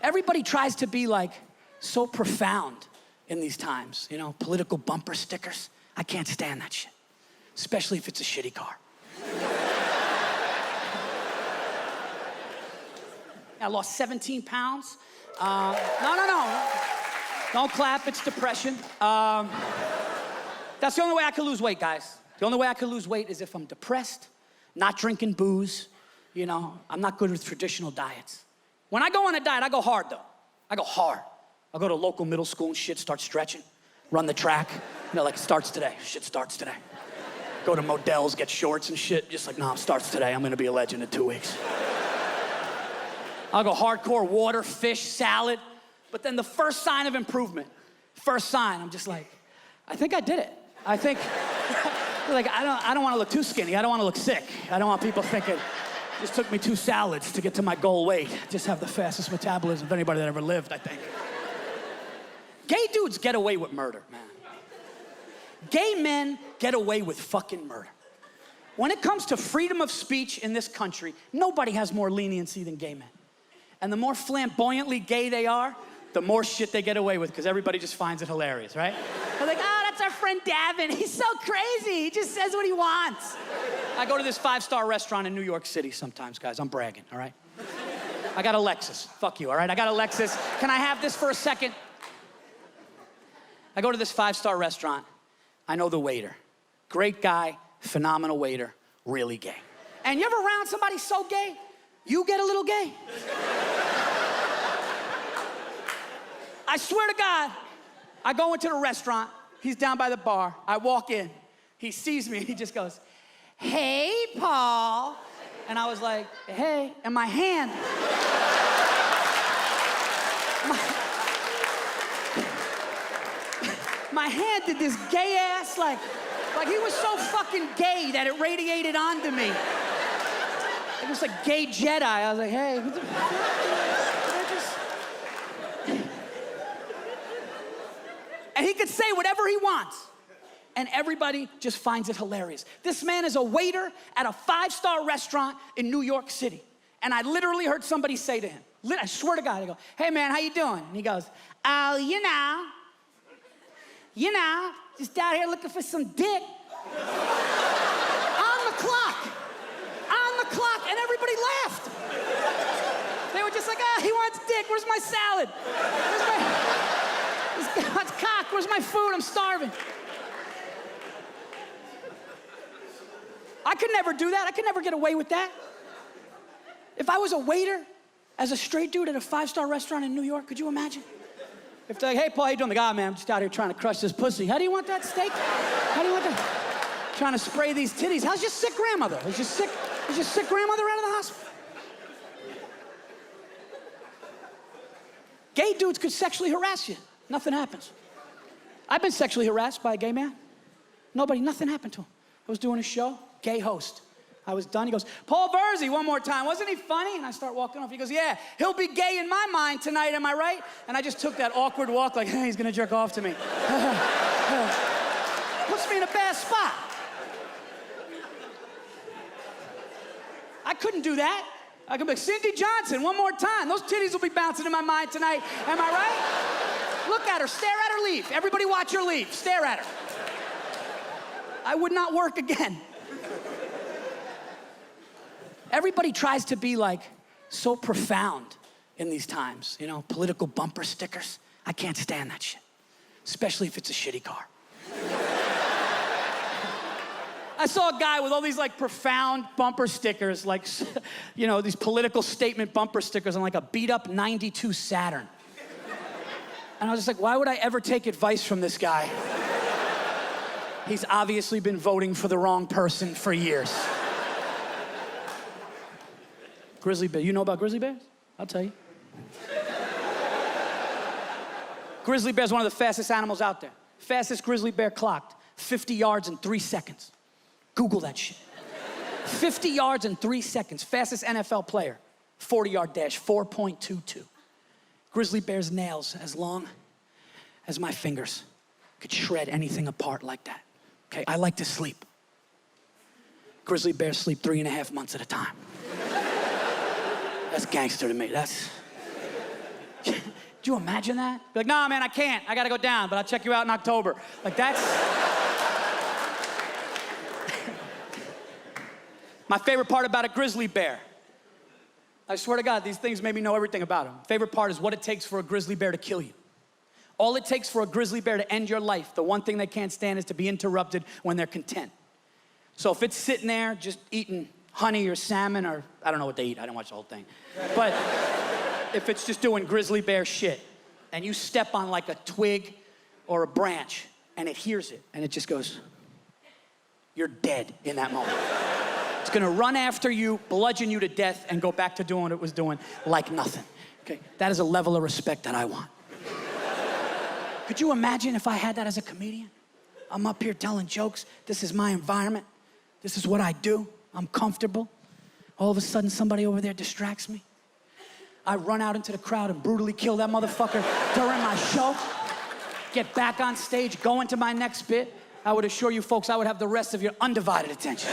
Everybody tries to be like so profound in these times, you know, political bumper stickers. I can't stand that shit, especially if it's a shitty car. I lost 17 pounds. No. Don't clap, it's depression. That's the only way I can lose weight, guys. The only way I can lose weight is if I'm depressed, not drinking booze. You know, I'm not good with traditional diets. When I go on a diet, I go hard, though. I go hard. I'll go to a local middle school and shit, start stretching, run the track. You know, like, it starts today. Shit starts today. Go to Modell's, get shorts and shit. Just like, no, it starts today. I'm gonna be a legend in 2 weeks. I'll go hardcore water, fish, salad. But then the first sign of improvement, I'm just like, I think I did it. I think, like, I don't wanna look too skinny. I don't wanna look sick. I don't want people thinking, it just took me 2 salads to get to my goal weight. Just have the fastest metabolism of anybody that ever lived, I think. Gay dudes get away with murder, man. Gay men get away with fucking murder. When it comes to freedom of speech in this country, nobody has more leniency than gay men. And the more flamboyantly gay they are, the more shit they get away with, because everybody just finds it hilarious, right? They're like, oh, that's our friend Davin. He's so crazy. He just says what he wants. I go to this 5-star restaurant in New York City sometimes, guys. I'm bragging, all right? I got a Lexus. Fuck you, all right? I got a Lexus. Can I have this for a second? I go to this 5-star restaurant. I know the waiter. Great guy, phenomenal waiter, really gay. And you ever around somebody so gay, you get a little gay? I swear to God, I go into the restaurant, he's down by the bar, I walk in, he sees me, he just goes, hey, Paul. And I was like, hey, and my hand, my hand did this gay ass, like he was so fucking gay that it radiated onto me. It was like gay Jedi. I was like, hey, what the And he could say whatever he wants. And everybody just finds it hilarious. This man is a waiter at a 5-star restaurant in New York City. And I literally heard somebody say to him, I swear to God, I go, hey man, how you doing? And he goes, oh, you know, just out here looking for some dick. On the clock, and everybody laughed. They were just like, oh, he wants dick, where's my salad? He wants cock, where's my food? I'm starving. I could never do that. I could never get away with that. If I was a waiter as a straight dude at a 5-star restaurant in New York, could you imagine? If they're like, hey, Paul, how you doing? Like, man, I'm just out here trying to crush this pussy. How do you want that steak? How do you want that? Trying to spray these titties. How's your sick grandmother? Is your sick grandmother out of the hospital? Gay dudes could sexually harass you. Nothing happens. I've been sexually harassed by a gay man. Nothing happened to him. I was doing a show, gay host. I was done. He goes, Paul Virzi, one more time. Wasn't he funny? And I start walking off. He goes, yeah, he'll be gay in my mind tonight, am I right? And I just took that awkward walk like, hey, he's gonna jerk off to me. Puts me in a bad spot. I couldn't do that. I could be like, Cindy Johnson, one more time. Those titties will be bouncing in my mind tonight, am I right? Look at her, stare at her, leave. Everybody watch her leave, stare at her. I would not work again. Everybody tries to be like so profound in these times, you know, political bumper stickers. I can't stand that shit, especially if it's a shitty car. I saw a guy with all these like profound bumper stickers, like, you know, these political statement bumper stickers on like a beat up 92 Saturn. And I was just like, why would I ever take advice from this guy? He's obviously been voting for the wrong person for years. Grizzly bear. You know about grizzly bears? I'll tell you. Grizzly bear's one of the fastest animals out there. Fastest grizzly bear clocked, 50 yards in 3 seconds. Google that shit. 50 yards in 3 seconds. Fastest NFL player, 40-yard dash, 4.22. Grizzly bear's nails, as long as my fingers, could shred anything apart like that. Okay, I like to sleep. Grizzly bears sleep 3.5 months at a time. That's gangster to me. That's Could you imagine that? Be like, nah, man, I can't. I gotta go down, but I'll check you out in October. Like, that's... My favorite part about a grizzly bear. I swear to God, these things made me know everything about them. Favorite part is what it takes for a grizzly bear to kill you. All it takes for a grizzly bear to end your life, the one thing they can't stand is to be interrupted when they're content. So if it's sitting there just eating honey or salmon or, I don't know what they eat, I didn't watch the whole thing. But if it's just doing grizzly bear shit and you step on like a twig or a branch and it hears it and it just goes, you're dead in that moment. It's gonna run after you, bludgeon you to death, and go back to doing what it was doing like nothing. Okay, that is a level of respect that I want. Could you imagine if I had that as a comedian? I'm up here telling jokes. This is my environment. This is what I do. I'm comfortable. All of a sudden, somebody over there distracts me. I run out into the crowd and brutally kill that motherfucker during my show. Get back on stage, go into my next bit. I would assure you folks I would have the rest of your undivided attention.